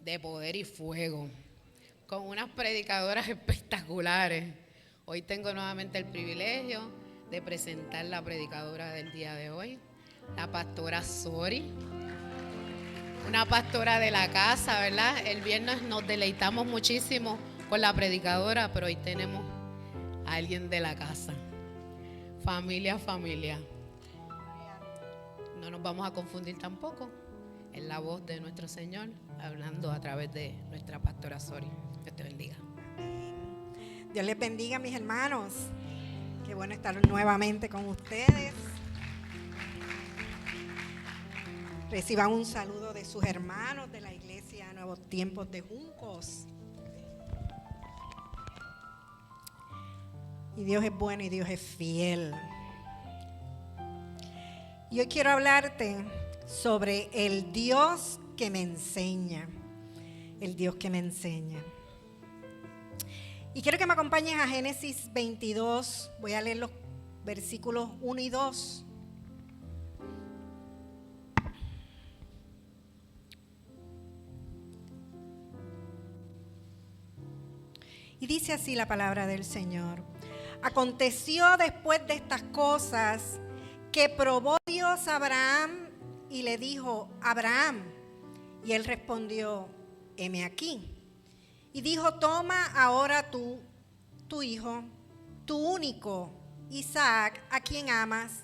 De poder y fuego, con unas predicadoras espectaculares. Hoy tengo nuevamente el privilegio de presentar la predicadora del día de hoy, la pastora Sori, una pastora de la casa, ¿verdad? El viernes nos deleitamos muchísimo con la predicadora, pero hoy tenemos a alguien de la casa. Familia. No nos vamos a confundir tampoco. Es la voz de nuestro Señor hablando a través de nuestra pastora Sori. Dios te bendiga. Dios les bendiga, mis hermanos. Qué bueno estar nuevamente con ustedes. Reciban un saludo de sus hermanos de la iglesia Nuevos Tiempos de Juncos. Y Dios es bueno y Dios es fiel. Y hoy quiero hablarte sobre el Dios que me enseña. El Dios que me enseña. Y quiero que me acompañes a Génesis 22. Voy a leer los versículos 1 y 2. Y dice así la palabra del Señor. Aconteció después de estas cosas que probó Dios a Abraham y le dijo: Abraham. Y él respondió: heme aquí. Y dijo: toma ahora tu hijo, tu único, Isaac, a quien amas,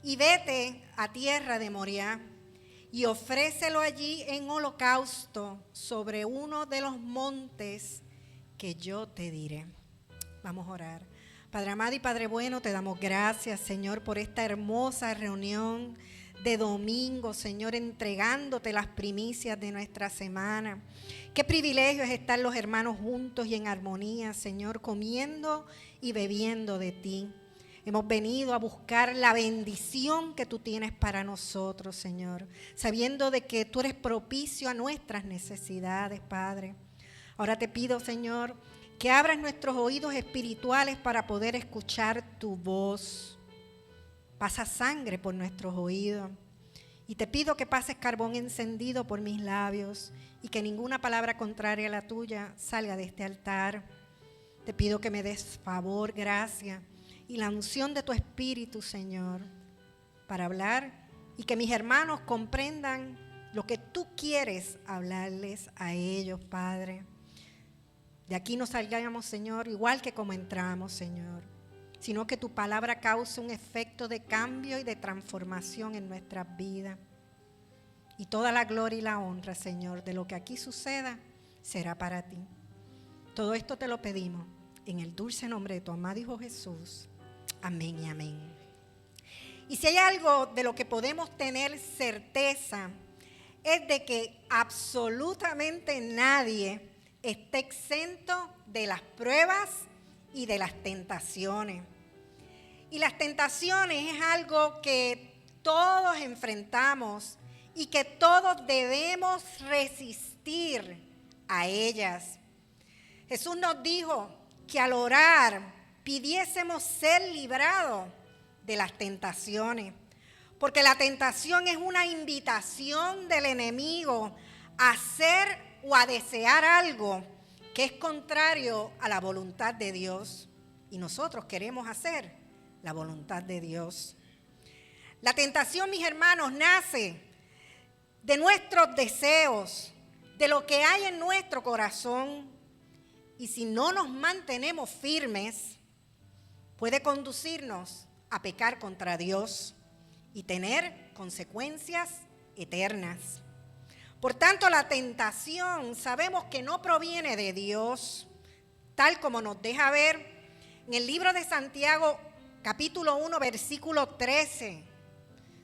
y vete a tierra de Moriah, y ofrécelo allí en holocausto sobre uno de los montes que yo te diré. Vamos a orar. Padre amado y Padre bueno, te damos gracias, Señor, por esta hermosa reunión de domingo, Señor, entregándote las primicias de nuestra semana. Qué privilegio es estar los hermanos juntos y en armonía, Señor, comiendo y bebiendo de ti. Hemos venido a buscar la bendición que tú tienes para nosotros, Señor, sabiendo de que tú eres propicio a nuestras necesidades, Padre. Ahora te pido, Señor, que abras nuestros oídos espirituales para poder escuchar tu voz. Pasa sangre por nuestros oídos. Y te pido que pases carbón encendido por mis labios y que ninguna palabra contraria a la tuya salga de este altar. Te pido que me des favor, gracia y la unción de tu Espíritu, Señor, para hablar y que mis hermanos comprendan lo que tú quieres hablarles a ellos, Padre. De aquí no salgamos, Señor, igual que como entramos, Señor, sino que tu palabra cause un efecto de cambio y de transformación en nuestras vidas. Y toda la gloria y la honra, Señor, de lo que aquí suceda, será para ti. Todo esto te lo pedimos en el dulce nombre de tu amado Hijo Jesús. Amén y amén. Y si hay algo de lo que podemos tener certeza, es de que absolutamente nadie está exento de las pruebas y de las tentaciones. Y las tentaciones es algo que todos enfrentamos y que todos debemos resistir a ellas. Jesús nos dijo que al orar pidiésemos ser librados de las tentaciones, porque la tentación es una invitación del enemigo a hacer o a desear algo que es contrario a la voluntad de Dios, y nosotros queremos hacer la voluntad de Dios. La tentación, mis hermanos, nace de nuestros deseos, de lo que hay en nuestro corazón, y si no nos mantenemos firmes, puede conducirnos a pecar contra Dios y tener consecuencias eternas. Por tanto, la tentación sabemos que no proviene de Dios, tal como nos deja ver en el libro de Santiago, capítulo 1, versículo 13.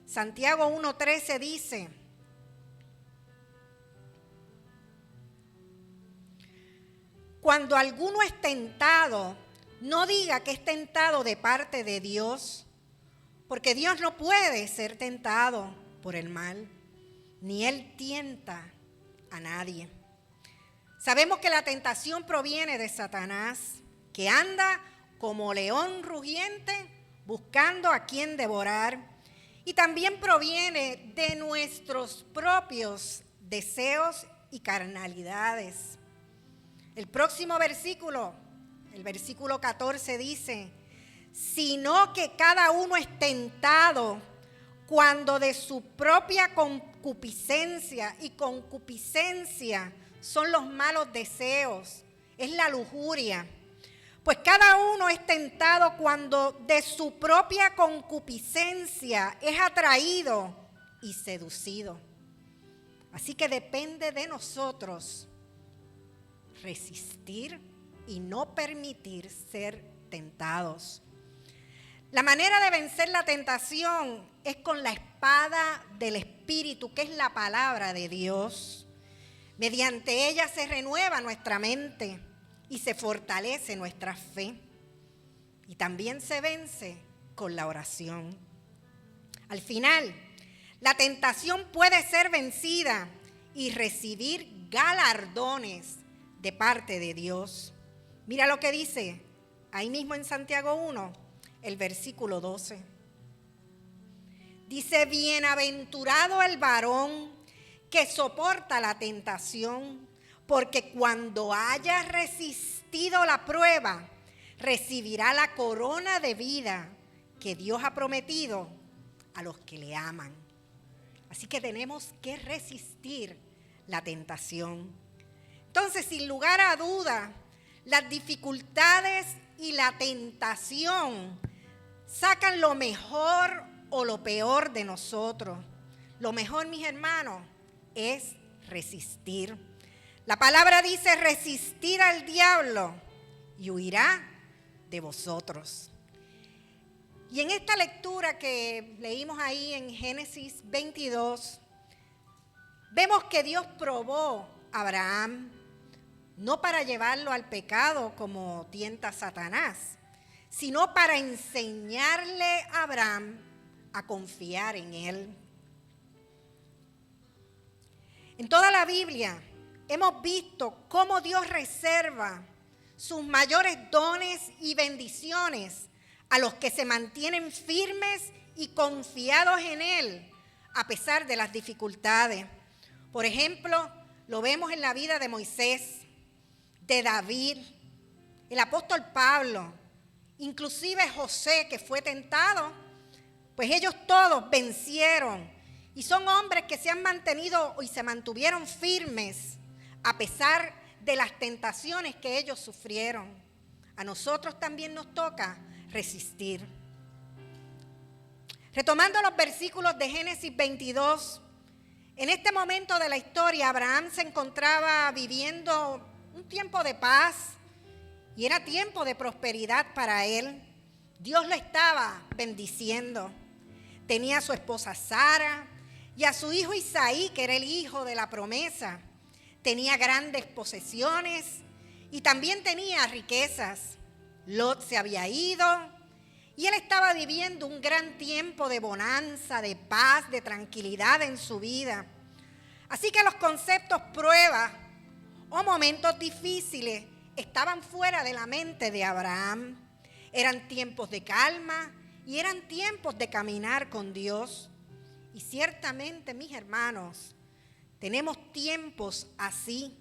Santiago 1:13 dice: cuando alguno es tentado, no diga que es tentado de parte de Dios, porque Dios no puede ser tentado por el mal, ni Él tienta a nadie. Sabemos que la tentación proviene de Satanás, que anda como león rugiente buscando a quien devorar, y también proviene de nuestros propios deseos y carnalidades. El próximo versículo, el versículo 14 dice, sino que cada uno es tentado cuando de su propia concupiscencia, y concupiscencia son los malos deseos, es la lujuria. Pues cada uno es tentado cuando de su propia concupiscencia es atraído y seducido. Así que depende de nosotros resistir y no permitir ser tentados. La manera de vencer la tentación es con la espada del Espíritu, que es la palabra de Dios. Mediante ella se renueva nuestra mente y se fortalece nuestra fe. Y también se vence con la oración. Al final, la tentación puede ser vencida y recibir galardones de parte de Dios. Mira lo que dice ahí mismo en Santiago 1, el versículo 12. Dice, bienaventurado el varón que soporta la tentación, porque cuando haya resistido la prueba, recibirá la corona de vida que Dios ha prometido a los que le aman. Así que tenemos que resistir la tentación. Entonces, sin lugar a duda, las dificultades y la tentación sacan lo mejor o lo peor de nosotros. Lo mejor, mis hermanos, es resistir. La palabra dice resistir al diablo y huirá de vosotros. Y en esta lectura que leímos ahí en Génesis 22, vemos que Dios probó a Abraham, no para llevarlo al pecado como tienta Satanás, sino para enseñarle a Abraham a confiar en él. En toda la Biblia hemos visto cómo Dios reserva sus mayores dones y bendiciones a los que se mantienen firmes y confiados en Él a pesar de las dificultades. Por ejemplo, lo vemos en la vida de Moisés, de David, el apóstol Pablo, inclusive José, que fue tentado, pues ellos todos vencieron y son hombres que se han mantenido y se mantuvieron firmes a pesar de las tentaciones que ellos sufrieron. A nosotros también nos toca resistir. Retomando los versículos de Génesis 22, en este momento de la historia Abraham se encontraba viviendo un tiempo de paz y era tiempo de prosperidad para él. Dios lo estaba bendiciendo. Tenía a su esposa Sara y a su hijo Isaí, que era el hijo de la promesa. Tenía grandes posesiones y también tenía riquezas. Lot se había ido y él estaba viviendo un gran tiempo de bonanza, de paz, de tranquilidad en su vida. Así que los conceptos prueba o momentos difíciles estaban fuera de la mente de Abraham. Eran tiempos de calma y eran tiempos de caminar con Dios. Y ciertamente, mis hermanos, tenemos tiempos así,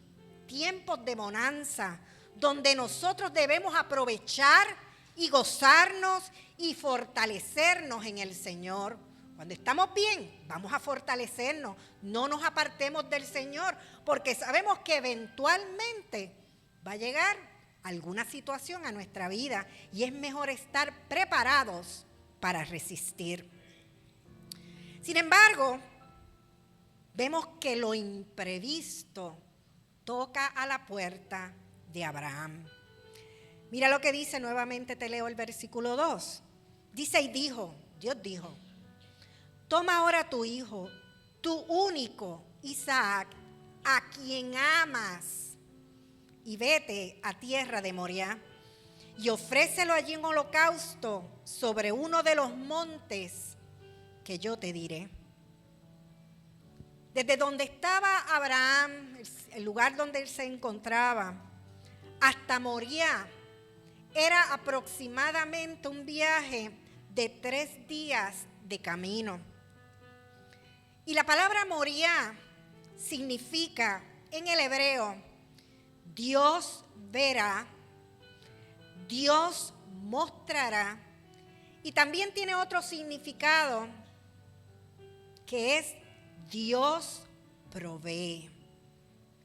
tiempos de bonanza, donde nosotros debemos aprovechar y gozarnos y fortalecernos en el Señor. Cuando estamos bien, vamos a fortalecernos, no nos apartemos del Señor, porque sabemos que eventualmente va a llegar alguna situación a nuestra vida y es mejor estar preparados para resistir. Sin embargo, vemos que lo imprevisto toca a la puerta de Abraham. Mira lo que dice, nuevamente te leo el versículo 2. Dice, y dijo, Dios dijo, toma ahora tu hijo, tu único Isaac, a quien amas, y vete a tierra de Moriah, y ofrécelo allí en holocausto sobre uno de los montes que yo te diré. Desde donde estaba Abraham, el lugar donde él se encontraba, hasta Moriah, era aproximadamente un viaje de 3 días de camino. Y la palabra Moriah significa en el hebreo Dios verá, Dios mostrará, y también tiene otro significado que es Dios provee.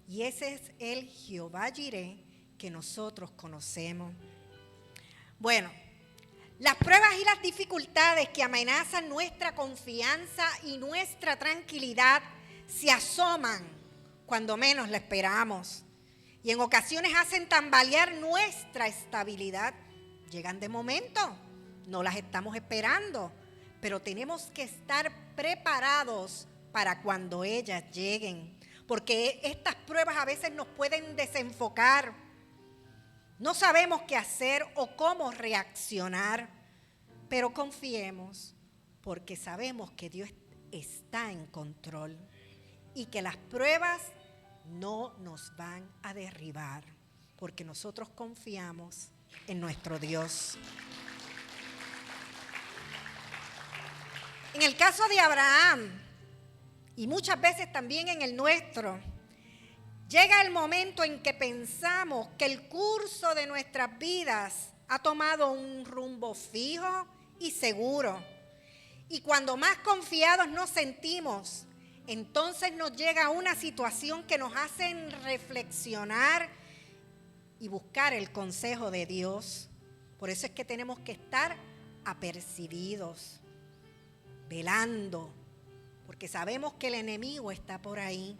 Y ese es el Jehová Jireh que nosotros conocemos. Bueno, las pruebas y las dificultades que amenazan nuestra confianza y nuestra tranquilidad se asoman cuando menos la esperamos. Y en ocasiones hacen tambalear nuestra estabilidad. Llegan de momento, no las estamos esperando, pero tenemos que estar preparados para cuando ellas lleguen. Porque estas pruebas a veces nos pueden desenfocar. No sabemos qué hacer o cómo reaccionar, pero confiemos porque sabemos que Dios está en control y que las pruebas no nos van a derribar porque nosotros confiamos en nuestro Dios. En el caso de Abraham, y muchas veces también en el nuestro, llega el momento en que pensamos que el curso de nuestras vidas ha tomado un rumbo fijo y seguro. Y cuando más confiados nos sentimos, entonces nos llega una situación que nos hace reflexionar y buscar el consejo de Dios. Por eso es que tenemos que estar apercibidos, velando, porque sabemos que el enemigo está por ahí.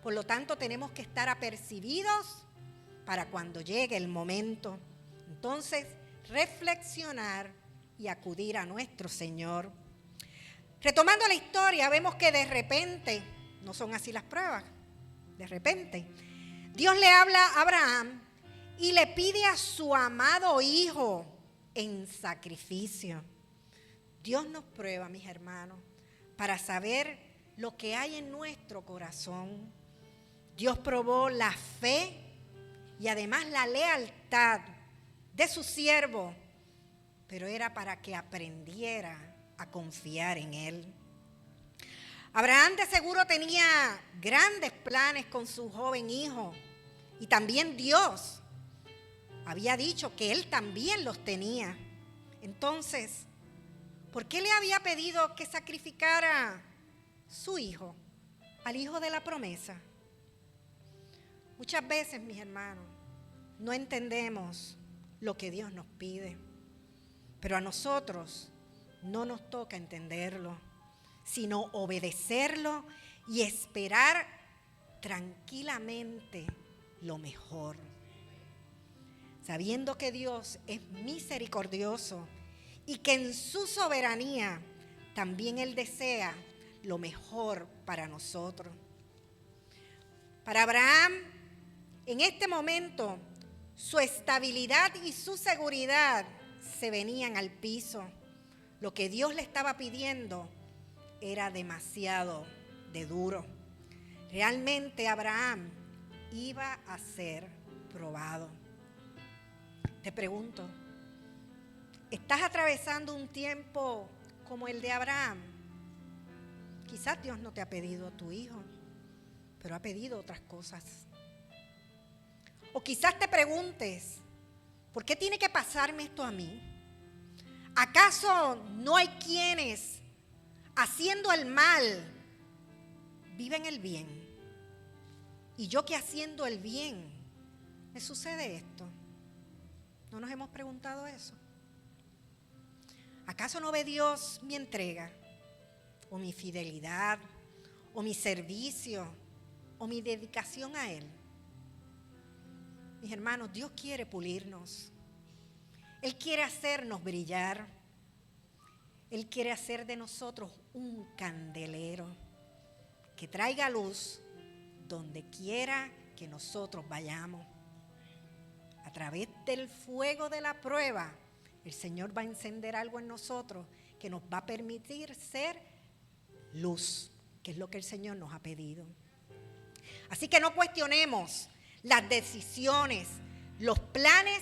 Por lo tanto, tenemos que estar apercibidos para cuando llegue el momento. Entonces, reflexionar y acudir a nuestro Señor. Retomando la historia, vemos que de repente, no son así las pruebas, de repente, Dios le habla a Abraham y le pide a su amado hijo en sacrificio. Dios nos prueba, mis hermanos, para saber lo que hay en nuestro corazón. Dios probó la fe y además la lealtad de su siervo, pero era para que aprendiera a confiar en él. Abraham de seguro tenía grandes planes con su joven hijo y también Dios había dicho que él también los tenía. Entonces, ¿por qué le había pedido que sacrificara su hijo, al hijo de la promesa? Muchas veces, mis hermanos, no entendemos lo que Dios nos pide, pero a nosotros no nos toca entenderlo, sino obedecerlo y esperar tranquilamente lo mejor, sabiendo que Dios es misericordioso y que en su soberanía también Él desea lo mejor para nosotros. Para Abraham, en este momento, su estabilidad y su seguridad se venían al piso. Lo que Dios le estaba pidiendo era demasiado de duro. Realmente Abraham iba a ser probado. Te pregunto, ¿estás atravesando un tiempo como el de Abraham? Quizás Dios no te ha pedido a tu hijo, pero ha pedido otras cosas. O quizás te preguntes, ¿por qué tiene que pasarme esto a mí? ¿Acaso no hay quienes, haciendo el mal, viven el bien? Y yo que haciendo el bien, me sucede esto. ¿No nos hemos preguntado eso? ¿Acaso no ve Dios mi entrega, o mi fidelidad, o mi servicio, o mi dedicación a Él? Mis hermanos, Dios quiere pulirnos. Él quiere hacernos brillar. Él quiere hacer de nosotros un candelero que traiga luz donde quiera que nosotros vayamos. A través del fuego de la prueba, el Señor va a encender algo en nosotros que nos va a permitir ser luz, que es lo que el Señor nos ha pedido. Así que no cuestionemos las decisiones, los planes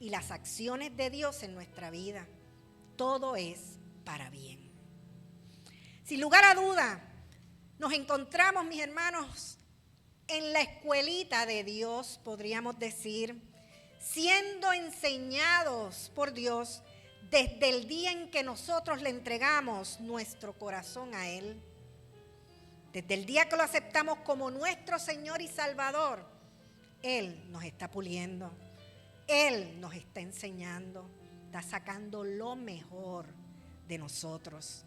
y las acciones de Dios en nuestra vida. Todo es para bien. Sin lugar a duda, Nos encontramos, mis hermanos, en la escuelita de Dios, podríamos decir, siendo enseñados por Dios desde el día en que nosotros le entregamos nuestro corazón a Él. Desde el día que lo aceptamos como nuestro Señor y Salvador, Él nos está puliendo, Él nos está enseñando, está sacando lo mejor de nosotros.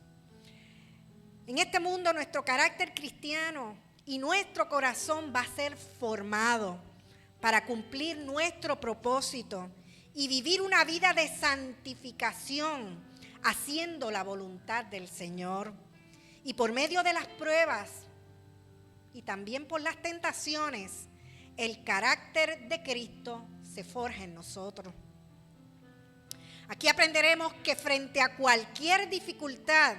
En este mundo nuestro carácter cristiano y nuestro corazón va a ser formado para cumplir nuestro propósito y vivir una vida de santificación, haciendo la voluntad del Señor. Y por medio de las pruebas y también por las tentaciones, el carácter de Cristo se forja en nosotros. Aquí aprenderemos que frente a cualquier dificultad,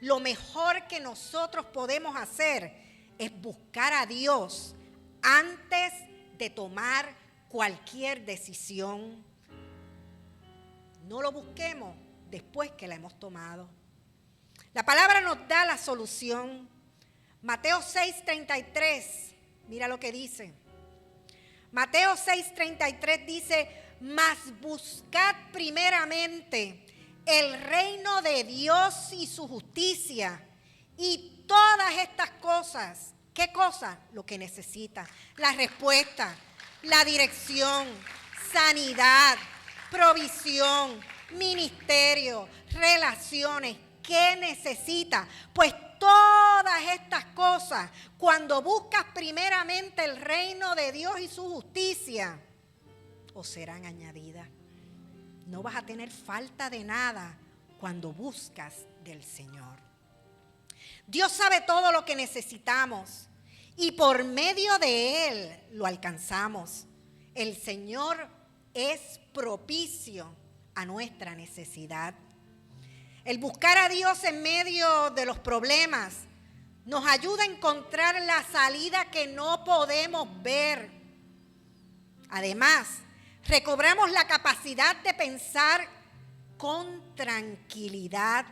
lo mejor que nosotros podemos hacer es buscar a Dios antes de tomar cualquier decisión. No lo busquemos después que la hemos tomado. La palabra nos da la solución. Mateo 6:33, mira lo que dice. Mateo 6:33 dice: mas buscad primeramente el reino de Dios y su justicia, y todas estas cosas, ¿qué cosas? Lo que necesita, la respuesta, la dirección, sanidad, provisión, ministerio, relaciones, ¿qué necesita? Pues todas estas cosas, cuando buscas primeramente el reino de Dios y su justicia, os serán añadidas. No vas a tener falta de nada cuando buscas del Señor. Dios sabe todo lo que necesitamos y por medio de Él lo alcanzamos. El Señor es propicio a nuestra necesidad. El buscar a Dios en medio de los problemas nos ayuda a encontrar la salida que no podemos ver. Además, recobramos la capacidad de pensar con tranquilidad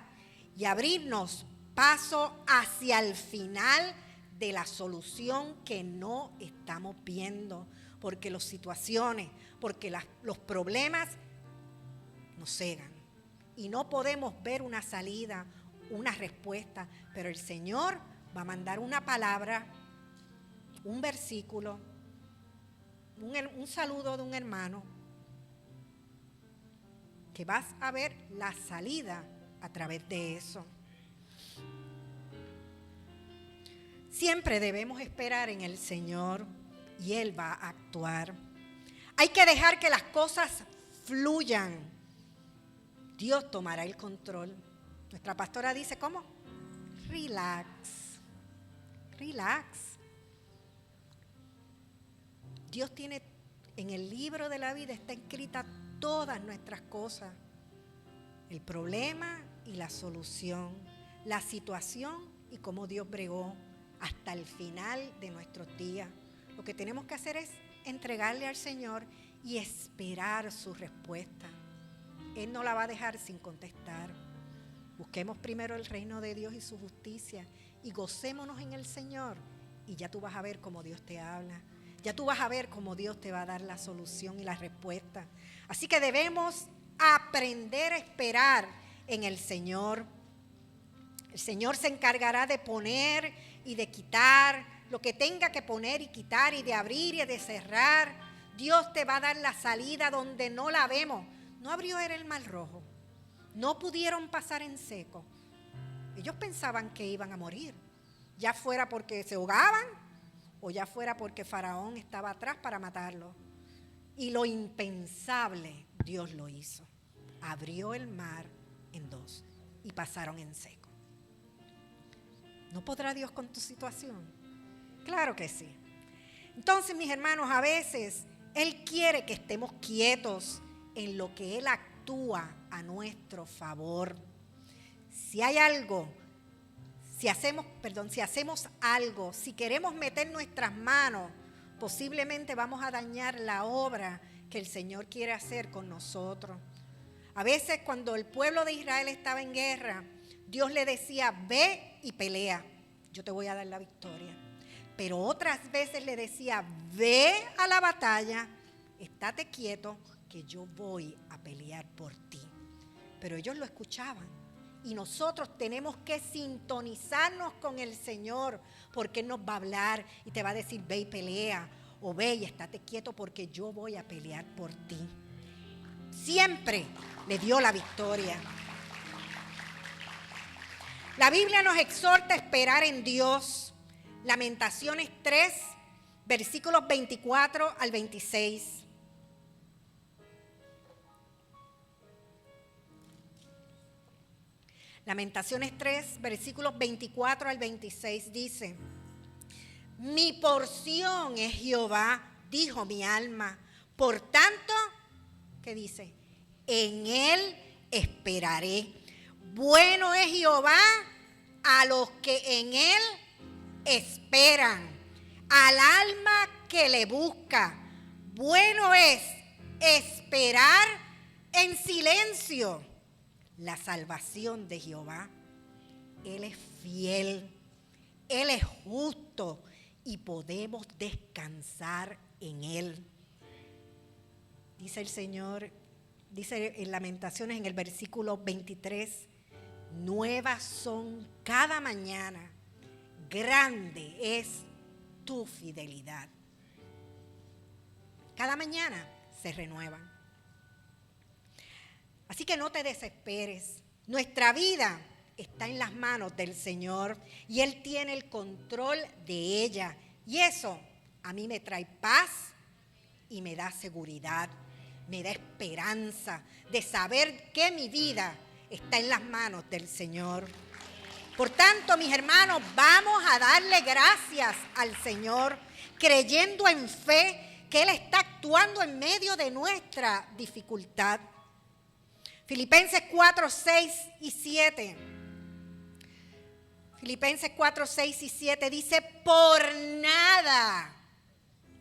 y abrirnos paso hacia el final de la solución que no estamos viendo, porque las situaciones, porque los problemas nos cegan y no podemos ver una salida, una respuesta, pero el Señor va a mandar una palabra, un versículo, un saludo de un hermano, que vas a ver la salida a través de eso. Siempre debemos esperar en el Señor y Él va a actuar. Hay que dejar que las cosas fluyan. Dios tomará el control. Nuestra pastora dice, ¿cómo? Relax. Relax. Dios tiene, en el libro de la vida está escrita todas nuestras cosas. El problema y la solución, la situación y cómo Dios bregó hasta el final de nuestros días. Lo que tenemos que hacer es entregarle al Señor y esperar su respuesta. Él no la va a dejar sin contestar. Busquemos primero el reino de Dios y su justicia y gocémonos en el Señor y ya tú vas a ver cómo Dios te habla. Ya tú vas a ver cómo Dios te va a dar la solución y la respuesta. Así que debemos aprender a esperar en el Señor. El Señor se encargará de poner y de quitar lo que tenga que poner y quitar y de abrir y de cerrar. Dios te va a dar la salida donde no la vemos. No abrió el Mar Rojo. No pudieron pasar en seco. Ellos pensaban que iban a morir. Ya fuera porque se ahogaban o ya fuera porque Faraón estaba atrás para matarlo. Y lo impensable Dios lo hizo. Abrió el mar en dos y pasaron en seco. ¿No podrá Dios con tu situación? Claro que sí. Entonces, mis hermanos, a veces Él quiere que estemos quietos en lo que Él actúa a nuestro favor. Si hay algo, si hacemos algo, si queremos meter nuestras manos, posiblemente vamos a dañar la obra que el Señor quiere hacer con nosotros. A veces cuando el pueblo de Israel estaba en guerra, Dios le decía, ve y pelea. yo te voy a dar la victoria. Pero otras veces le decía, ve a la batalla, estate quieto, que yo voy a pelear por ti. Pero ellos lo escuchaban. Y nosotros tenemos que sintonizarnos con el Señor, porque Él nos va a hablar y te va a decir, ve y pelea, o ve y estate quieto porque yo voy a pelear por ti. Siempre le dio la victoria. La Biblia nos exhorta a esperar en Dios. Lamentaciones 3, versículos 24 al 26. Lamentaciones 3, versículos 24 al 26 dice: mi porción es Jehová, dijo mi alma. Por tanto, ¿qué dice? En Él esperaré. Bueno es Jehová a los que en Él esperan, al alma que le busca. Bueno es esperar en silencio. La salvación de Jehová, Él es fiel, Él es justo y podemos descansar en Él. Dice el Señor, dice en Lamentaciones en el versículo 23, nuevas son cada mañana, grande es tu fidelidad. Cada mañana se renuevan. Así que no te desesperes. Nuestra vida está en las manos del Señor y Él tiene el control de ella. Y eso a mí me trae paz y me da seguridad, me da esperanza de saber que mi vida está en las manos del Señor. Por tanto, mis hermanos, vamos a darle gracias al Señor, creyendo en fe que Él está actuando en medio de nuestra dificultad. Filipenses 4, 6 y 7. Filipenses 4, 6 y 7 dice, por nada.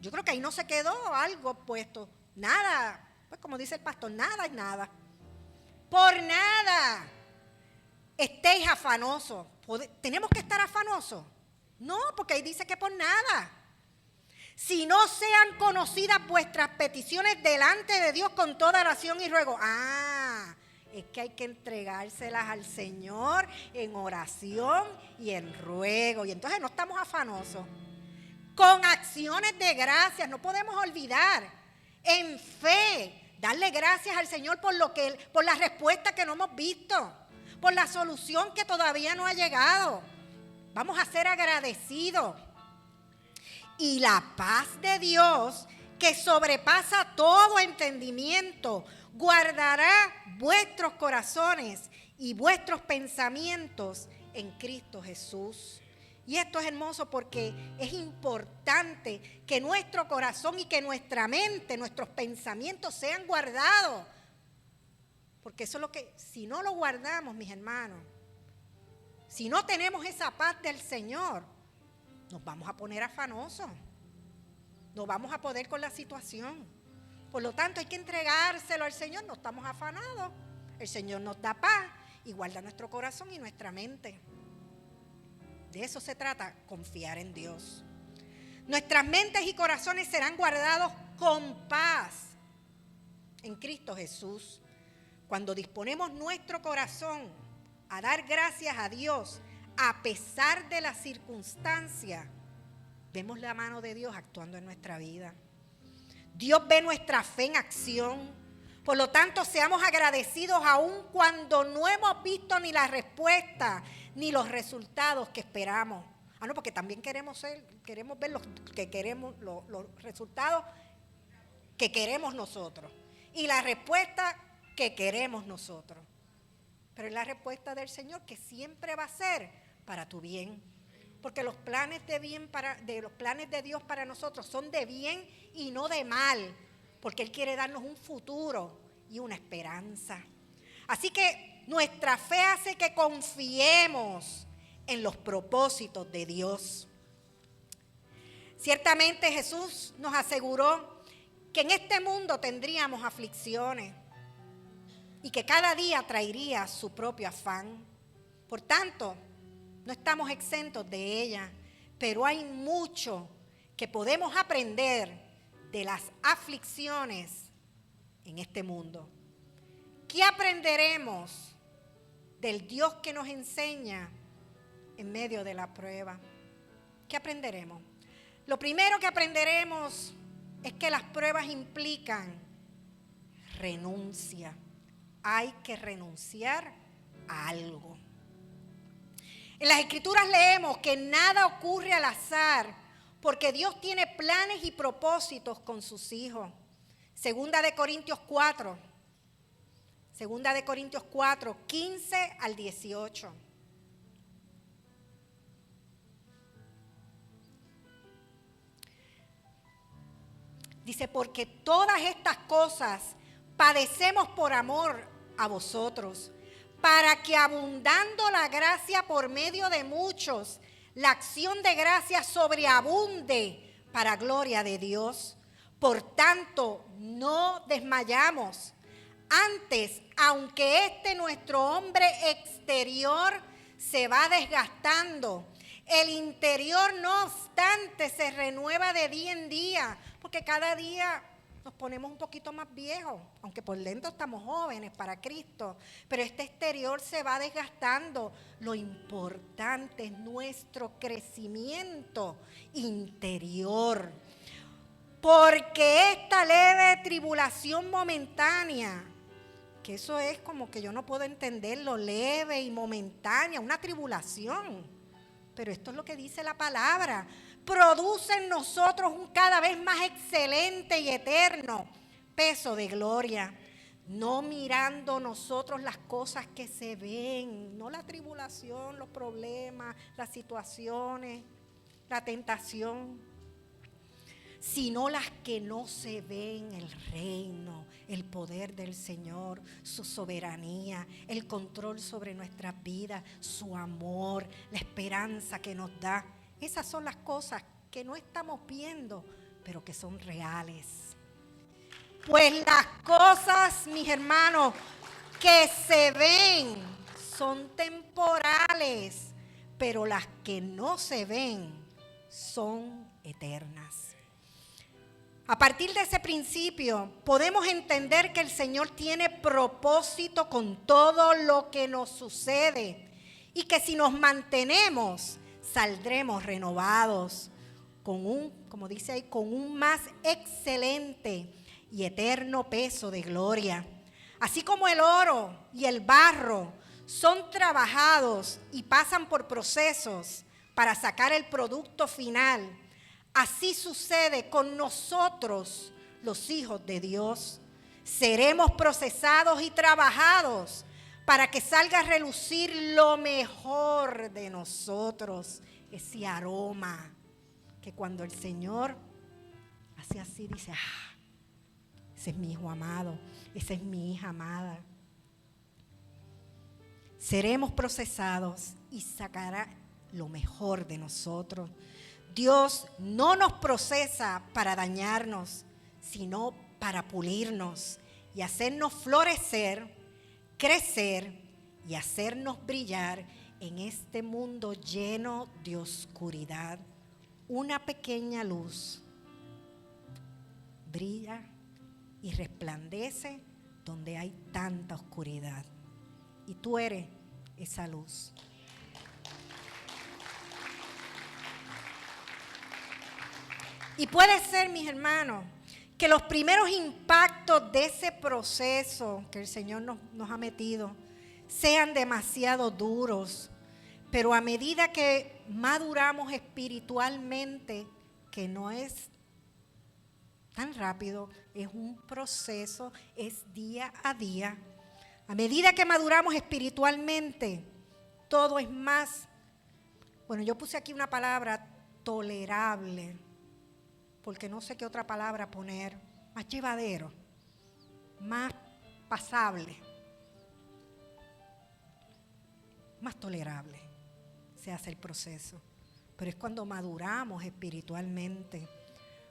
Yo creo que ahí no se quedó algo puesto. Nada, pues como dice el pastor, nada es nada. Por nada estéis afanosos. ¿Tenemos que estar afanosos? No, porque ahí dice que por nada. Si no sean conocidas vuestras peticiones delante de Dios con toda oración y ruego. Es que hay que entregárselas al Señor en oración y en ruego. Y entonces no estamos afanosos. Con acciones de gracias, no podemos olvidar. En fe, darle gracias al Señor por la respuesta que no hemos visto, por la solución que todavía no ha llegado. Vamos a ser agradecidos. Y la paz de Dios, que sobrepasa todo entendimiento, guardará vuestros corazones y vuestros pensamientos en Cristo Jesús. Y esto es hermoso porque es importante que nuestro corazón y que nuestra mente, nuestros pensamientos sean guardados. Porque eso es lo que, si no lo guardamos, mis hermanos, si no tenemos esa paz del Señor, nos vamos a poner afanosos. No vamos a poder con la situación. Por lo tanto, hay que entregárselo al Señor. No estamos afanados. El Señor nos da paz y guarda nuestro corazón y nuestra mente. De eso se trata, confiar en Dios. Nuestras mentes y corazones serán guardados con paz en Cristo Jesús. Cuando disponemos nuestro corazón a dar gracias a Dios, a pesar de las circunstancias, vemos la mano de Dios actuando en nuestra vida. Dios ve nuestra fe en acción. Por lo tanto, seamos agradecidos aun cuando no hemos visto ni la respuesta ni los resultados que esperamos. No, porque también queremos ver los resultados que queremos nosotros y la respuesta que queremos nosotros. Pero es la respuesta del Señor que siempre va a ser para tu bien. Porque los planes de Dios para nosotros son de bien y no de mal. Porque Él quiere darnos un futuro y una esperanza. Así que nuestra fe hace que confiemos en los propósitos de Dios. Ciertamente Jesús nos aseguró que en este mundo tendríamos aflicciones y que cada día traería su propio afán. Por tanto, no estamos exentos de ella, pero hay mucho que podemos aprender de las aflicciones en este mundo. ¿Qué aprenderemos del Dios que nos enseña en medio de la prueba? ¿Qué aprenderemos? Lo primero que aprenderemos es que las pruebas implican renuncia. Hay que renunciar a algo. En las Escrituras leemos que nada ocurre al azar, porque Dios tiene planes y propósitos con sus hijos. Segunda de Corintios 4, 15 al 18. Dice, porque todas estas cosas padecemos por amor a vosotros, para que abundando la gracia por medio de muchos, la acción de gracia sobreabunde para gloria de Dios. Por tanto, no desmayamos. Antes, aunque nuestro hombre exterior se va desgastando, el interior no obstante se renueva de día en día, porque cada día nos ponemos un poquito más viejos, aunque por dentro estamos jóvenes para Cristo, pero este exterior se va desgastando. Lo importante es nuestro crecimiento interior, porque esta leve tribulación momentánea, que eso es como que yo no puedo entenderlo, leve y momentánea, una tribulación, pero esto es lo que dice la palabra, produce en nosotros un cada vez más excelente y eterno peso de gloria, no mirando nosotros las cosas que se ven, no la tribulación, los problemas, las situaciones, la tentación, sino las que no se ven, el reino, el poder del Señor, su soberanía, el control sobre nuestras vidas, su amor, la esperanza que nos da. Esas son las cosas que no estamos viendo, pero que son reales. Pues las cosas, mis hermanos, que se ven son temporales, pero las que no se ven son eternas. A partir de ese principio, podemos entender que el Señor tiene propósito con todo lo que nos sucede y que si nos mantenemos, saldremos renovados como dice ahí, con un más excelente y eterno peso de gloria. Así como el oro y el barro son trabajados y pasan por procesos para sacar el producto final, así sucede con nosotros, los hijos de Dios. Seremos procesados y trabajados para que salga a relucir lo mejor de nosotros, ese aroma que cuando el Señor hace así, dice, ese es mi hijo amado, esa es mi hija amada. Seremos procesados y sacará lo mejor de nosotros. Dios no nos procesa para dañarnos, sino para pulirnos y hacernos florecer, crecer y hacernos brillar en este mundo lleno de oscuridad. Una pequeña luz brilla y resplandece donde hay tanta oscuridad. Y tú eres esa luz. Y puede ser, mis hermanos, que los primeros impactos de ese proceso que el Señor nos ha metido sean demasiado duros, pero a medida que maduramos espiritualmente, que no es tan rápido, es un proceso, es día a día. A medida que maduramos espiritualmente, todo es más, bueno, yo puse aquí una palabra, tolerable, porque no sé qué otra palabra poner, más llevadero, más pasable, más tolerable se hace el proceso. Pero es cuando maduramos espiritualmente,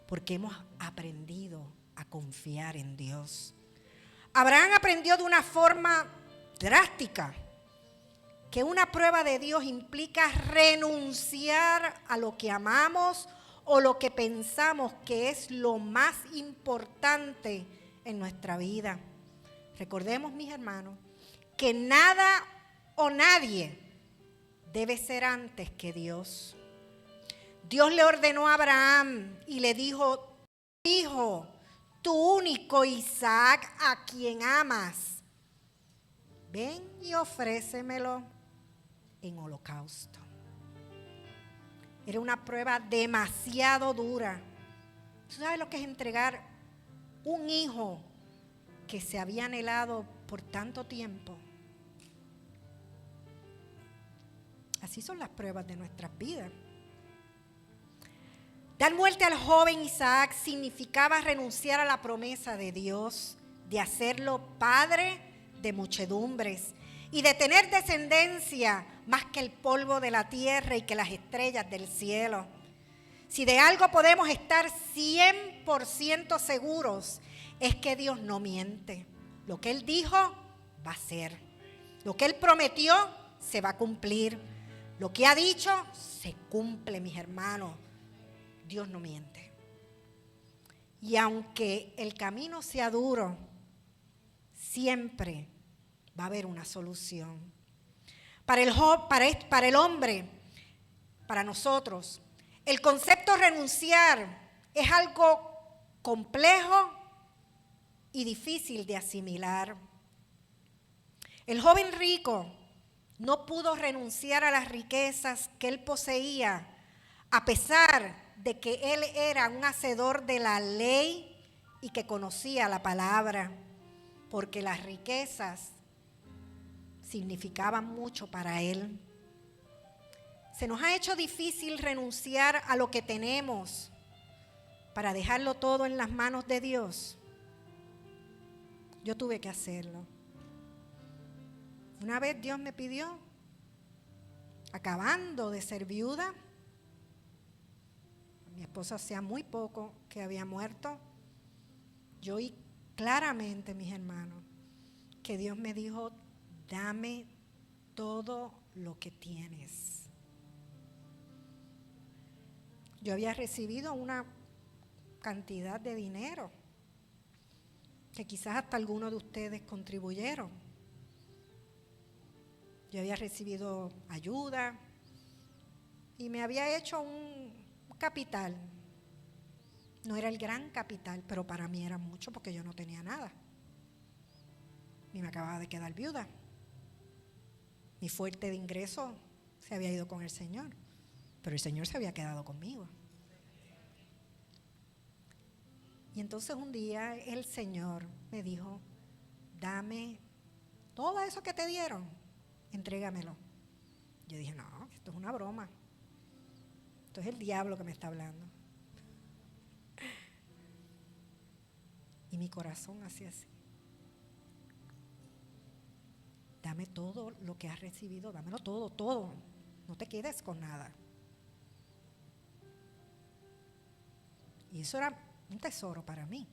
porque hemos aprendido a confiar en Dios. Abraham aprendió de una forma drástica que una prueba de Dios implica renunciar a lo que amamos o lo que pensamos que es lo más importante en nuestra vida. Recordemos, mis hermanos, que nada o nadie debe ser antes que Dios. Dios le ordenó a Abraham y le dijo: hijo, tu único Isaac, a quien amas, ven y ofrécemelo en holocausto. Era una prueba demasiado dura. ¿Tú sabes lo que es entregar un hijo que se había anhelado por tanto tiempo? Así son las pruebas de nuestras vidas. Dar muerte al joven Isaac significaba renunciar a la promesa de Dios de hacerlo padre de muchedumbres y de tener descendencia más que el polvo de la tierra y que las estrellas del cielo. Si de algo podemos estar 100% seguros, es que Dios no miente. Lo que Él dijo va a ser. Lo que Él prometió se va a cumplir. Lo que ha dicho se cumple, mis hermanos. Dios no miente. Y aunque el camino sea duro, siempre va a haber una solución. Para el hombre, para nosotros, el concepto renunciar es algo complejo y difícil de asimilar. El joven rico no pudo renunciar a las riquezas que él poseía, a pesar de que él era un hacedor de la ley y que conocía la palabra, porque las riquezas significaban mucho para él. Se nos ha hecho difícil renunciar a lo que tenemos para dejarlo todo en las manos de Dios. Yo tuve que hacerlo. Una vez Dios me pidió, acabando de ser viuda, mi esposo hacía muy poco que había muerto, yo oí claramente, mis hermanos, que Dios me dijo: dame todo lo que tienes. Yo había recibido una cantidad de dinero que quizás hasta algunos de ustedes contribuyeron. Yo había recibido ayuda y me había hecho un capital. No era el gran capital, pero para mí era mucho porque yo no tenía nada. Y me acababa de quedar viuda. Mi fuente de ingreso se había ido con el Señor, pero el Señor se había quedado conmigo. Y entonces un día el Señor me dijo: dame todo eso que te dieron, entrégamelo. Yo dije: no, esto es una broma. Esto es el diablo que me está hablando. Y mi corazón hacía así: dame todo lo que has recibido, dámelo todo, todo. No te quedes con nada. Y eso era un tesoro para mí.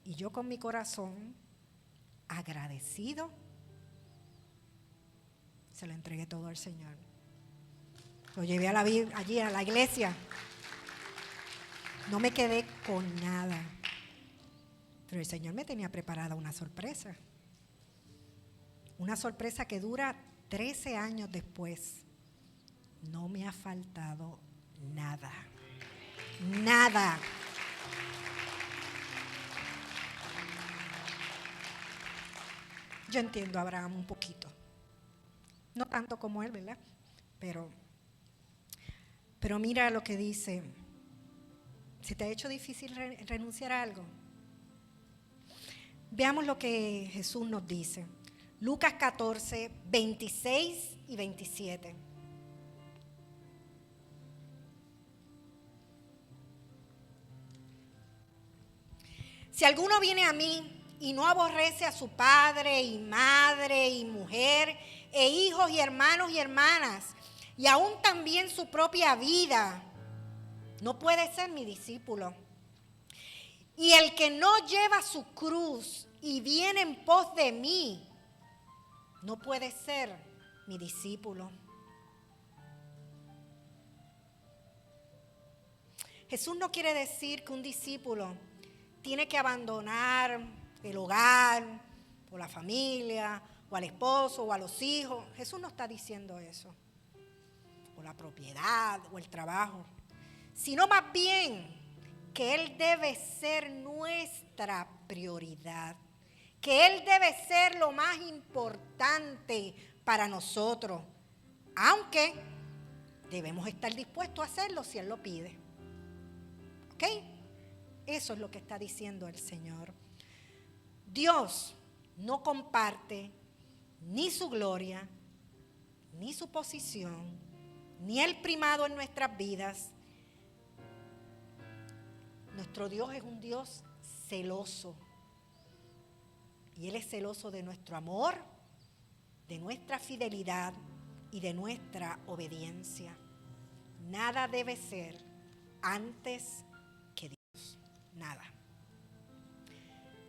Y yo con mi corazón agradecido se lo entregué todo al Señor. Lo llevé allí a la iglesia. No me quedé con nada. Pero el Señor me tenía preparada una sorpresa. Una sorpresa que dura 13 años después. No me ha faltado nada. Nada. Yo entiendo a Abraham un poquito. No tanto como él, ¿verdad? Pero mira lo que dice. ¿Se te ha hecho difícil renunciar a algo? Veamos lo que Jesús nos dice. Lucas 14, 26 y 27. Si alguno viene a mí y no aborrece a su padre y madre y mujer e hijos y hermanos y hermanas, y aún también su propia vida, no puede ser mi discípulo. Y el que no lleva su cruz y viene en pos de mí, no puedes ser mi discípulo. Jesús no quiere decir que un discípulo tiene que abandonar el hogar, o la familia, o al esposo, o a los hijos. Jesús no está diciendo eso. O la propiedad, o el trabajo. Sino más bien que Él debe ser nuestra prioridad. Que Él debe ser lo más importante para nosotros. Aunque debemos estar dispuestos a hacerlo si Él lo pide. ¿Ok? Eso es lo que está diciendo el Señor. Dios no comparte ni su gloria, ni su posición, ni el primado en nuestras vidas. Nuestro Dios es un Dios celoso. Y Él es celoso de nuestro amor, de nuestra fidelidad y de nuestra obediencia. Nada debe ser antes que Dios. Nada.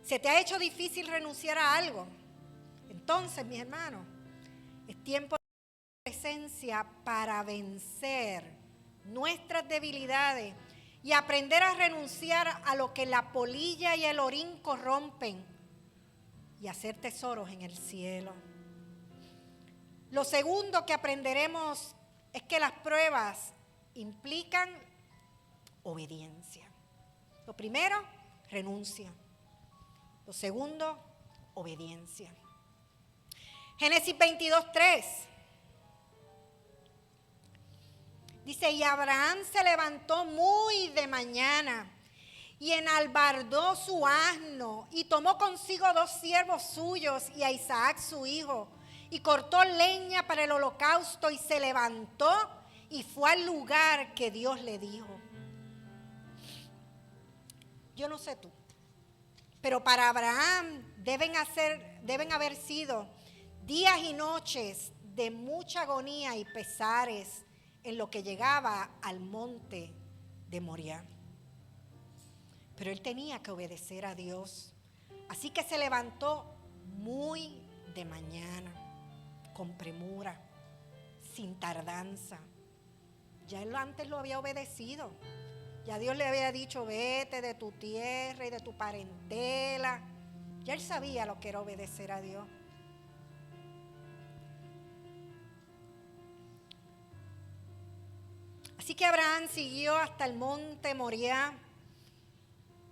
¿Se te ha hecho difícil renunciar a algo? Entonces, mis hermanos, es tiempo de presencia para vencer nuestras debilidades y aprender a renunciar a lo que la polilla y el orín corrompen y hacer tesoros en el cielo. Lo segundo que aprenderemos es que las pruebas implican obediencia. Lo primero, renuncia. Lo segundo, obediencia. Génesis 22:3 dice: y Abraham se levantó muy de mañana y enalbardó su asno y tomó consigo 2 siervos suyos y a Isaac su hijo y cortó leña para el holocausto y se levantó y fue al lugar que Dios le dijo. Yo no sé tú, pero para Abraham deben haber sido días y noches de mucha agonía y pesares en lo que llegaba al monte de Moriah. Pero él tenía que obedecer a Dios. Así que se levantó muy de mañana, con premura, sin tardanza. Ya él antes lo había obedecido. Ya Dios le había dicho: vete de tu tierra y de tu parentela. Ya él sabía lo que era obedecer a Dios. Así que Abraham siguió hasta el monte Moriah,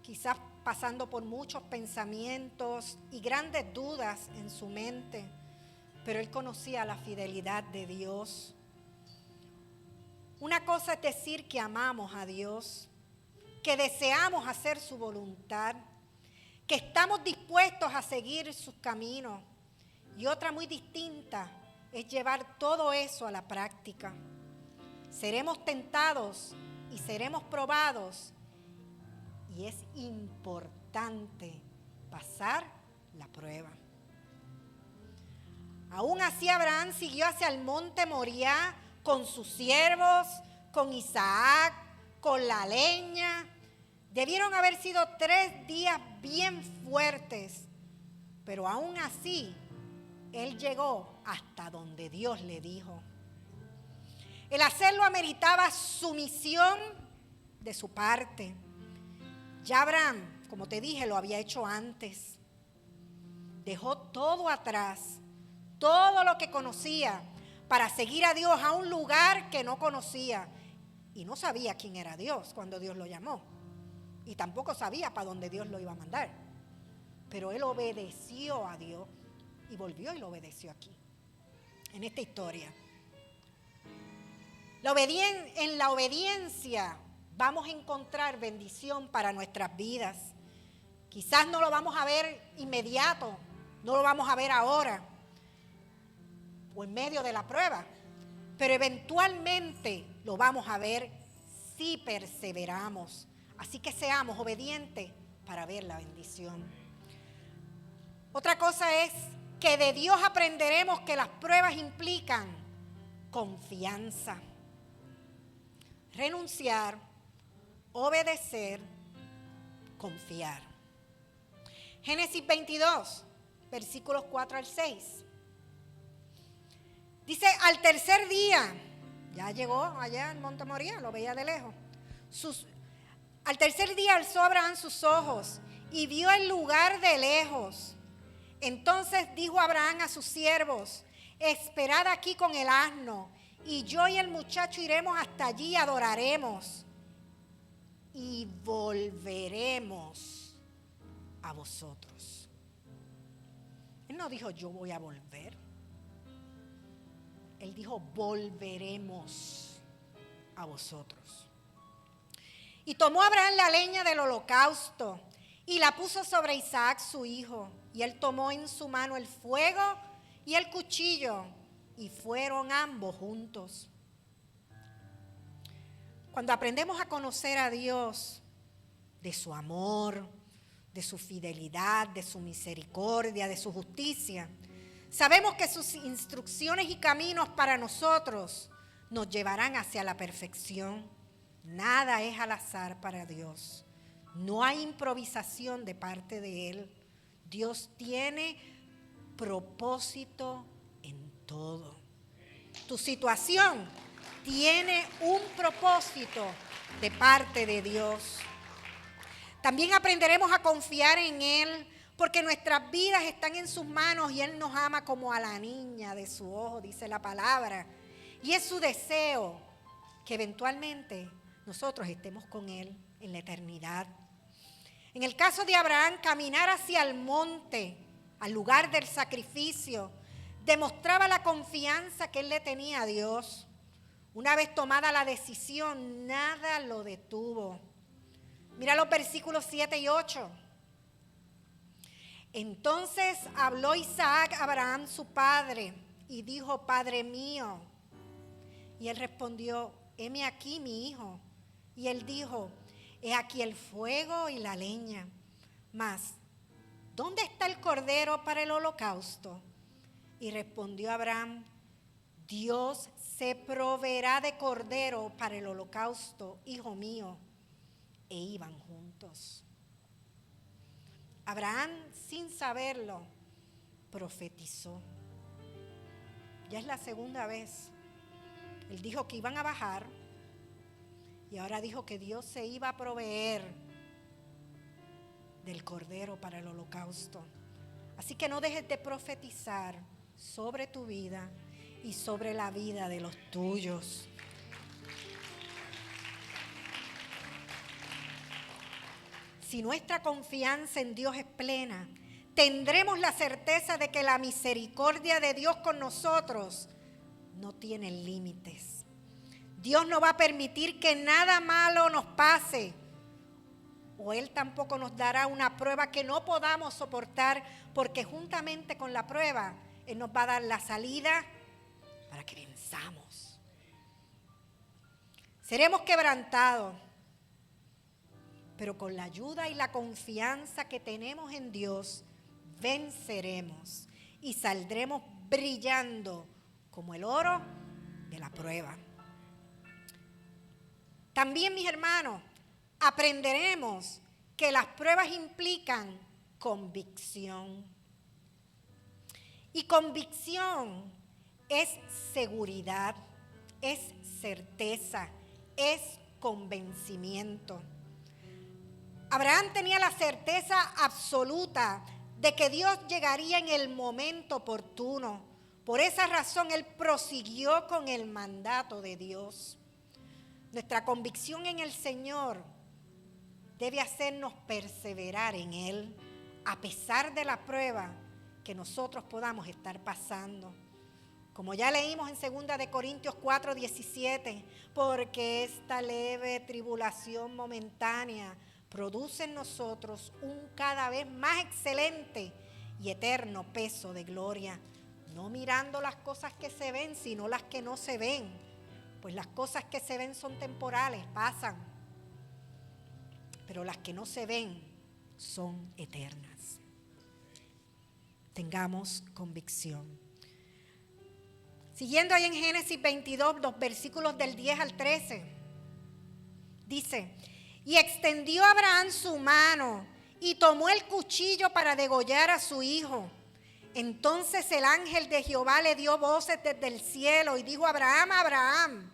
quizás pasando por muchos pensamientos y grandes dudas en su mente, pero él conocía la fidelidad de Dios. Una cosa es decir que amamos a Dios, que deseamos hacer su voluntad, que estamos dispuestos a seguir sus caminos. Y otra muy distinta es llevar todo eso a la práctica. Seremos tentados y seremos probados. Y es importante pasar la prueba. Aún así, Abraham siguió hacia el monte Moriah con sus siervos, con Isaac, con la leña. Debieron haber sido 3 días bien fuertes, pero aún así, él llegó hasta donde Dios le dijo. El hacerlo ameritaba sumisión de su parte. Ya Abraham, como te dije, lo había hecho antes. Dejó todo atrás, todo lo que conocía, para seguir a Dios a un lugar que no conocía. Y no sabía quién era Dios cuando Dios lo llamó. Y tampoco sabía para dónde Dios lo iba a mandar. Pero él obedeció a Dios y volvió y lo obedeció aquí, en esta historia. En la obediencia vamos a encontrar bendición para nuestras vidas. Quizás no lo vamos a ver inmediato, no lo vamos a ver ahora o en medio de la prueba, pero eventualmente lo vamos a ver si perseveramos. Así que seamos obedientes para ver la bendición. Otra cosa es que de Dios aprenderemos que las pruebas implican confianza. Renunciar, obedecer, confiar. Génesis 22, versículos 4 al 6. Dice, al tercer día, ya llegó allá en Monte Moría, lo veía de lejos. Al tercer día alzó Abraham sus ojos y vio el lugar de lejos. Entonces dijo Abraham a sus siervos, esperad aquí con el asno, y yo y el muchacho iremos hasta allí y adoraremos, y volveremos a vosotros. Él no dijo yo voy a volver. Él dijo volveremos a vosotros. Y tomó Abraham la leña del holocausto y la puso sobre Isaac su hijo. Y él tomó en su mano el fuego y el cuchillo, y fueron ambos juntos. Cuando aprendemos a conocer a Dios, de su amor, de su fidelidad, de su misericordia, de su justicia, sabemos que sus instrucciones y caminos para nosotros nos llevarán hacia la perfección. Nada es al azar para Dios. No hay improvisación de parte de Él. Dios tiene propósito en todo. Tu situación tiene un propósito de parte de Dios. También aprenderemos a confiar en Él, porque nuestras vidas están en sus manos y Él nos ama como a la niña de su ojo, dice la palabra. Y es su deseo que eventualmente nosotros estemos con Él en la eternidad. En el caso de Abraham, caminar hacia el monte, al lugar del sacrificio, demostraba la confianza que él le tenía a Dios. Una vez tomada la decisión, nada lo detuvo. Mira los versículos 7 y 8. Entonces habló Isaac a Abraham su padre y dijo, Padre mío. Y él respondió, heme aquí mi hijo. Y él dijo, he aquí el fuego y la leña, mas ¿dónde está el cordero para el holocausto? Y respondió Abraham, Dios se proveerá de cordero para el holocausto, hijo mío. E iban juntos. Abraham, sin saberlo, profetizó. Ya es la segunda vez. Él dijo que iban a bajar y ahora dijo que Dios se iba a proveer del cordero para el holocausto. Así que no dejes de profetizar sobre tu vida y sobre la vida de los tuyos. Si nuestra confianza en Dios es plena, tendremos la certeza de que la misericordia de Dios con nosotros no tiene límites. Dios no va a permitir que nada malo nos pase, o Él tampoco nos dará una prueba que no podamos soportar, porque juntamente con la prueba, Él nos va a dar la salida para que venzamos. Seremos quebrantados, pero con la ayuda y la confianza que tenemos en Dios, venceremos y saldremos brillando como el oro de la prueba. También, mis hermanos, aprenderemos que las pruebas implican convicción. Y convicción es seguridad, es certeza, es convencimiento. Abraham tenía la certeza absoluta de que Dios llegaría en el momento oportuno. Por esa razón, él prosiguió con el mandato de Dios. Nuestra convicción en el Señor debe hacernos perseverar en Él, a pesar de la prueba que nosotros podamos estar pasando. Como ya leímos en 2 de Corintios 4:17, porque esta leve tribulación momentánea produce en nosotros un cada vez más excelente y eterno peso de gloria, no mirando las cosas que se ven, sino las que no se ven. Pues las cosas que se ven son temporales, pasan, pero las que no se ven son eternas. Tengamos convicción. Siguiendo ahí en Génesis 22, los versículos del 10 al 13, dice, y extendió Abraham su mano y tomó el cuchillo para degollar a su hijo. Entonces el ángel de Jehová le dio voces desde el cielo y dijo: Abraham, Abraham.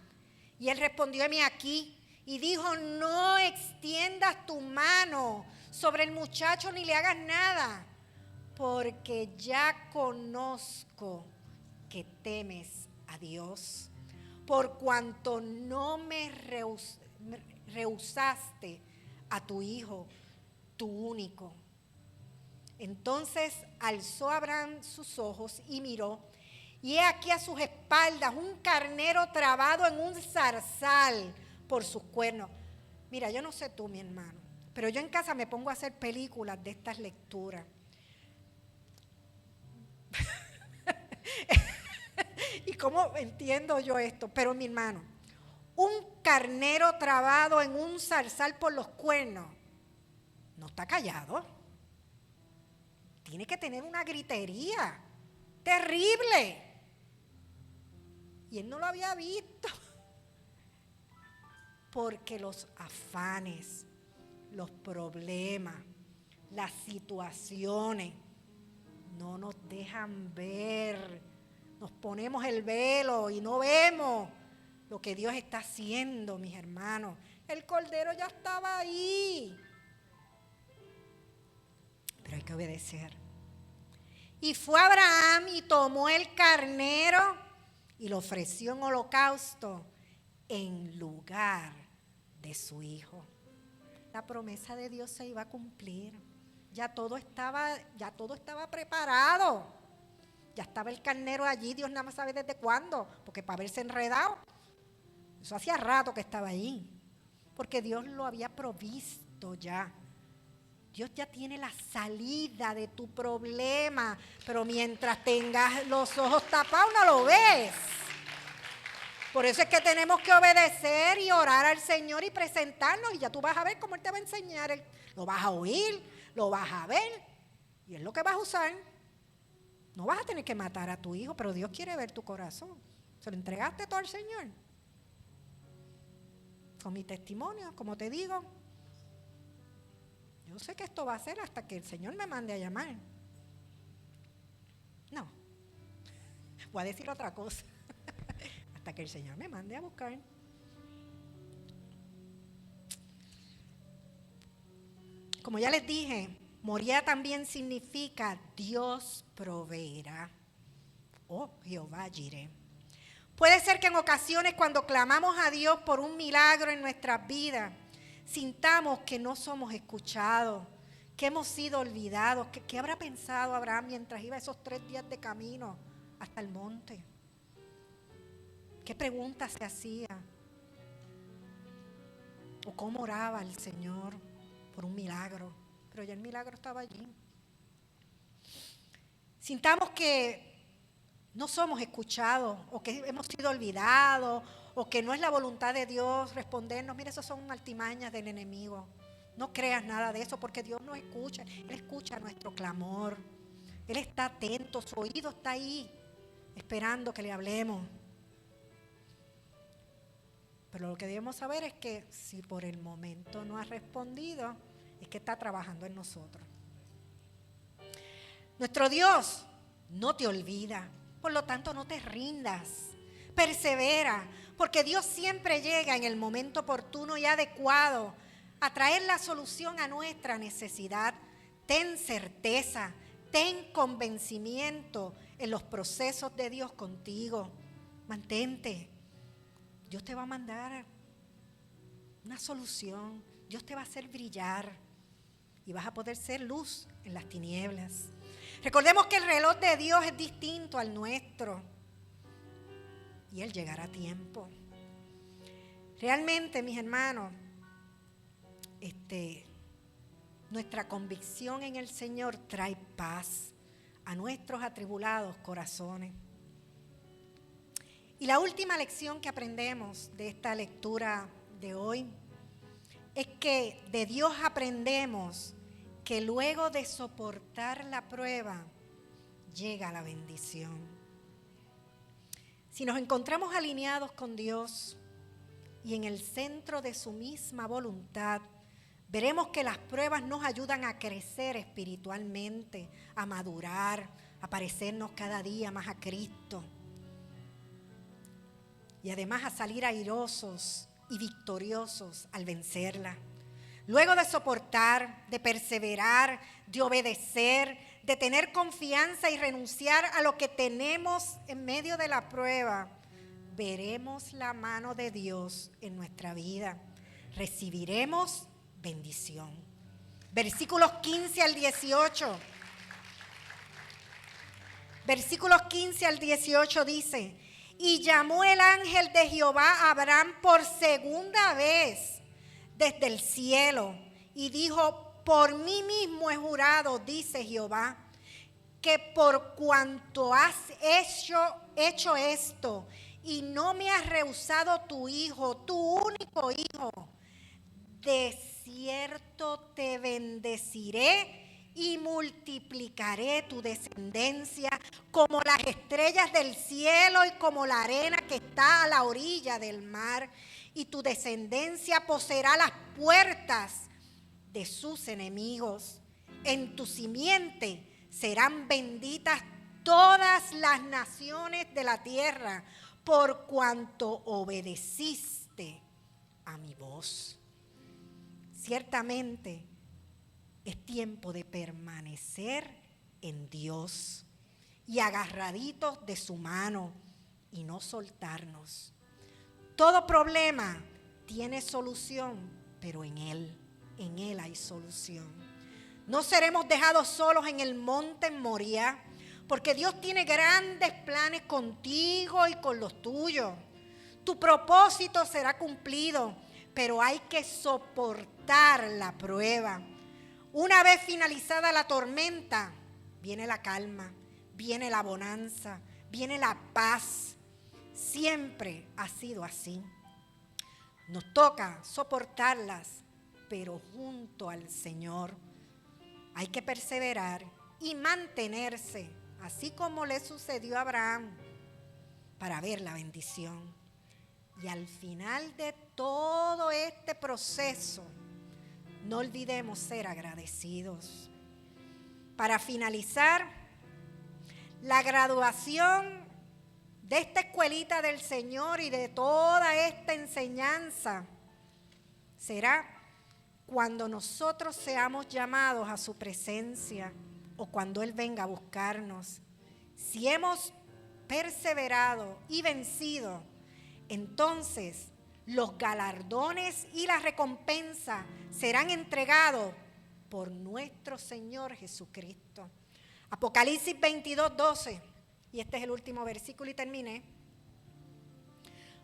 Y él respondió: heme aquí. Y dijo: no extiendas tu mano sobre el muchacho ni le hagas nada, porque ya conozco que temes a Dios, por cuanto no me rehusaste a tu hijo, tu único. Entonces alzó Abraham sus ojos y miró, y he aquí a sus espaldas un carnero trabado en un zarzal por sus cuernos. Mira, yo no sé tú, mi hermano, pero yo en casa me pongo a hacer películas de estas lecturas. ¿Y cómo entiendo yo esto? Pero mi hermano, un carnero trabado en un zarzal por los cuernos no está callado. Tiene que tener una gritería terrible. Y él no lo había visto. Porque los afanes, los problemas, las situaciones no nos dejan ver. Nos ponemos el velo y no vemos lo que Dios está haciendo, mis hermanos. El cordero ya estaba ahí. Pero hay que obedecer. Y fue Abraham y tomó el carnero y lo ofreció en holocausto en lugar de su hijo. La promesa de Dios se iba a cumplir. Ya todo estaba preparado. Ya estaba el carnero allí. Dios nada más sabe desde cuándo, porque para haberse enredado, eso hacía rato que estaba allí, porque Dios lo había provisto ya. Dios ya tiene la salida de tu problema, pero mientras tengas los ojos tapados no lo ves. Por eso es que tenemos que obedecer y orar al Señor y presentarnos, y ya tú vas a ver cómo Él te va a enseñar. Lo vas a oír, lo vas a ver, y es lo que vas a usar. No vas a tener que matar a tu hijo, pero Dios quiere ver tu corazón. ¿Se lo entregaste todo al Señor? Con mi testimonio, como te digo, yo sé que esto va a ser hasta que el Señor me mande a llamar. No, voy a decir otra cosa. Hasta que el Señor me mande a buscar. Como ya les dije, Moriah también significa Dios proveerá, o Jehová Jireh. Puede ser que en ocasiones cuando clamamos a Dios por un milagro en nuestras vidas, sintamos que no somos escuchados, que hemos sido olvidados. ¿Qué habrá pensado Abraham mientras iba esos 3 días de camino hasta el monte? ¿Qué preguntas se hacía? ¿O cómo oraba el Señor por un milagro? Pero ya el milagro estaba allí. Sintamos que no somos escuchados, o que hemos sido olvidados, o que no es la voluntad de Dios respondernos. Mira, esas son artimañas del enemigo. No creas nada de eso, porque Dios nos escucha. Él escucha nuestro clamor. Él está atento, su oído está ahí, esperando que le hablemos. Pero lo que debemos saber es que si por el momento no ha respondido, es que está trabajando en nosotros. Nuestro Dios no te olvida, por lo tanto no te rindas, persevera, porque Dios siempre llega en el momento oportuno y adecuado a traer la solución a nuestra necesidad. Ten certeza, ten convencimiento en los procesos de Dios contigo. Mantente. Dios te va a mandar una solución. Dios te va a hacer brillar y vas a poder ser luz en las tinieblas. Recordemos que el reloj de Dios es distinto al nuestro y Él llegará a tiempo. Realmente, mis hermanos, nuestra convicción en el Señor trae paz a nuestros atribulados corazones. Y la última lección que aprendemos de esta lectura de hoy es que de Dios aprendemos que luego de soportar la prueba llega la bendición. Si nos encontramos alineados con Dios y en el centro de su misma voluntad, veremos que las pruebas nos ayudan a crecer espiritualmente, a madurar, a parecernos cada día más a Cristo y además a salir airosos y victoriosos al vencerla. Luego de soportar, de perseverar, de obedecer, de tener confianza y renunciar a lo que tenemos en medio de la prueba, veremos la mano de Dios en nuestra vida. Recibiremos bendición. Versículos 15 al 18. Versículos 15 al 18 dice: y llamó el ángel de Jehová a Abraham por segunda vez desde el cielo y dijo: por mí mismo he jurado, dice Jehová, que por cuanto has hecho esto y no me has rehusado tu hijo, tu único hijo, de cierto te bendeciré y multiplicaré tu descendencia como las estrellas del cielo y como la arena que está a la orilla del mar, y tu descendencia poseerá las puertas de sus enemigos. En tu simiente serán benditas todas las naciones de la tierra, por cuanto obedeciste a mi voz. Ciertamente es tiempo de permanecer en Dios y agarraditos de su mano y no soltarnos. Todo problema tiene solución, pero en Él hay solución. No seremos dejados solos en el monte Moriah, porque Dios tiene grandes planes contigo y con los tuyos. Tu propósito será cumplido, pero hay que soportar la prueba. Una vez finalizada la tormenta, viene la calma, viene la bonanza, viene la paz. Siempre ha sido así. Nos toca soportarlas, pero junto al Señor. Hay que perseverar y mantenerse, así como le sucedió a Abraham, para ver la bendición. Y al final de todo este proceso, no olvidemos ser agradecidos. Para finalizar, la graduación de esta escuelita del Señor y de toda esta enseñanza será cuando nosotros seamos llamados a su presencia o cuando Él venga a buscarnos. Si hemos perseverado y vencido, entonces los galardones y la recompensa serán entregados por nuestro Señor Jesucristo. Apocalipsis 22:12, y este es el último versículo y terminé.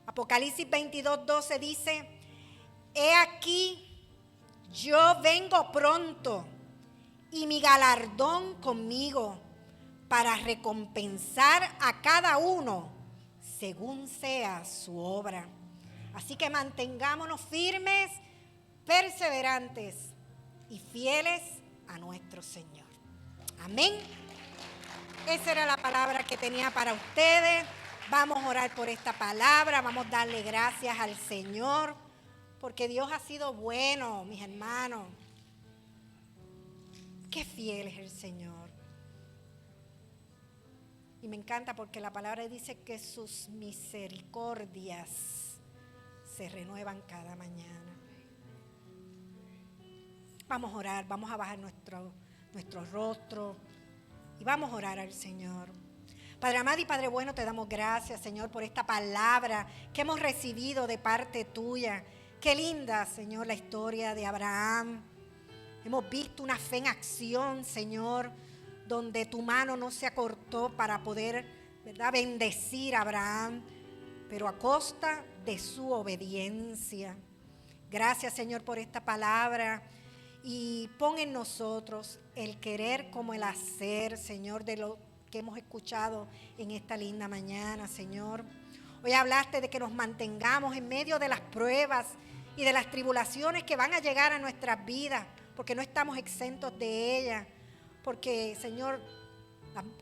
Apocalipsis 22:12 dice: he aquí, yo vengo pronto, y mi galardón conmigo, para recompensar a cada uno según sea su obra. Así que mantengámonos firmes, perseverantes y fieles a nuestro Señor. Amén. Esa era la palabra que tenía para ustedes. Vamos a orar por esta palabra, vamos a darle gracias al Señor, porque Dios ha sido bueno, mis hermanos. Qué fiel es el Señor. Y me encanta porque la palabra dice que sus misericordias se renuevan cada mañana. Vamos a orar, vamos a bajar nuestro rostro y vamos a orar al Señor. Padre amado y Padre bueno, te damos gracias, Señor, por esta palabra que hemos recibido de parte tuya. Qué linda, Señor, la historia de Abraham. Hemos visto una fe en acción, Señor, donde tu mano no se acortó para poder, ¿verdad?, bendecir a Abraham, pero a costa de su obediencia. Gracias, Señor, por esta palabra, y pon en nosotros el querer como el hacer, Señor, de lo que hemos escuchado en esta linda mañana, Señor. Hoy hablaste de que nos mantengamos en medio de las pruebas y de las tribulaciones que van a llegar a nuestras vidas, porque no estamos exentos de ellas, porque, Señor,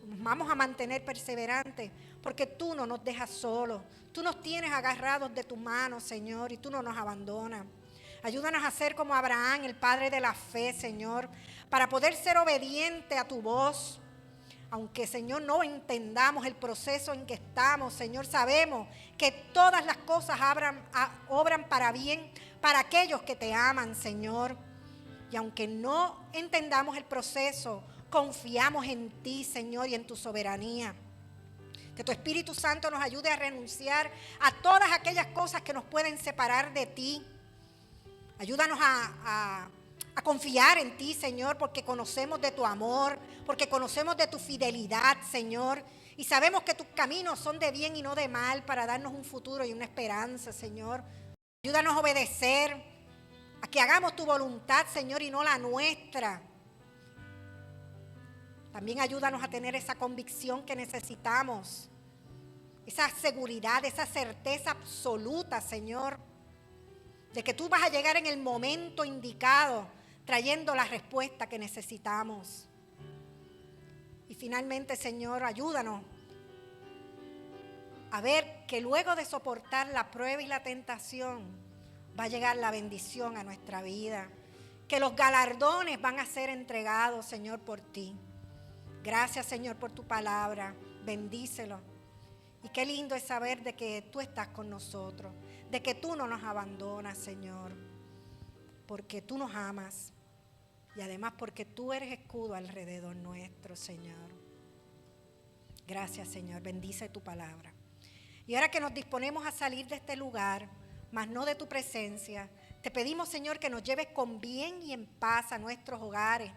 nos vamos a mantener perseverantes, porque tú no nos dejas solos, tú nos tienes agarrados de tu mano, Señor, y tú no nos abandonas. Ayúdanos a ser como Abraham, el padre de la fe, Señor, para poder ser obediente a tu voz, aunque, Señor, no entendamos el proceso en que estamos, Señor, sabemos que todas las cosas obran para bien para aquellos que te aman, Señor. Y aunque no entendamos el proceso, confiamos en ti, Señor, y en tu soberanía. Que tu Espíritu Santo nos ayude a renunciar a todas aquellas cosas que nos pueden separar de ti. Ayúdanos a confiar en ti, Señor, porque conocemos de tu amor, porque conocemos de tu fidelidad, Señor. Y sabemos que tus caminos son de bien y no de mal para darnos un futuro y una esperanza, Señor. Ayúdanos a obedecer, a que hagamos tu voluntad, Señor, y no la nuestra. También ayúdanos a tener esa convicción que necesitamos, esa seguridad, esa certeza absoluta, Señor, de que tú vas a llegar en el momento indicado, trayendo la respuesta que necesitamos. Y finalmente, Señor, ayúdanos a ver que luego de soportar la prueba y la tentación, va a llegar la bendición a nuestra vida, que los galardones van a ser entregados, Señor, por ti. Gracias, Señor, por tu palabra. Bendícelo. Y qué lindo es saber de que tú estás con nosotros, de que tú no nos abandonas, Señor, porque tú nos amas y además porque tú eres escudo alrededor nuestro, Señor. Gracias, Señor. Bendice tu palabra. Y ahora que nos disponemos a salir de este lugar, mas no de tu presencia, te pedimos, Señor, que nos lleves con bien y en paz a nuestros hogares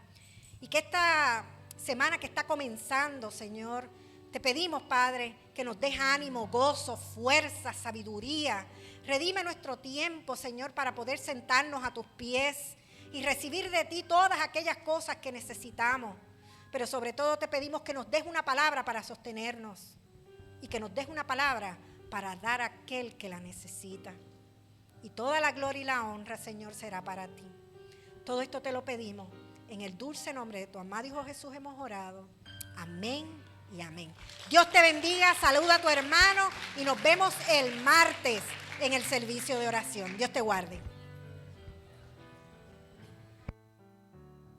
y que esta semana que está comenzando, Señor, te pedimos, Padre, que nos des ánimo, gozo, fuerza, sabiduría. Redime nuestro tiempo, Señor, para poder sentarnos a tus pies y recibir de ti todas aquellas cosas que necesitamos. Pero sobre todo te pedimos que nos des una palabra para sostenernos y que nos des una palabra para dar a aquel que la necesita. Y toda la gloria y la honra, Señor, será para ti. Todo esto te lo pedimos. En el dulce nombre de tu amado Hijo Jesús hemos orado. Amén y amén. Dios te bendiga, saluda a tu hermano y nos vemos el martes en el servicio de oración. Dios te guarde.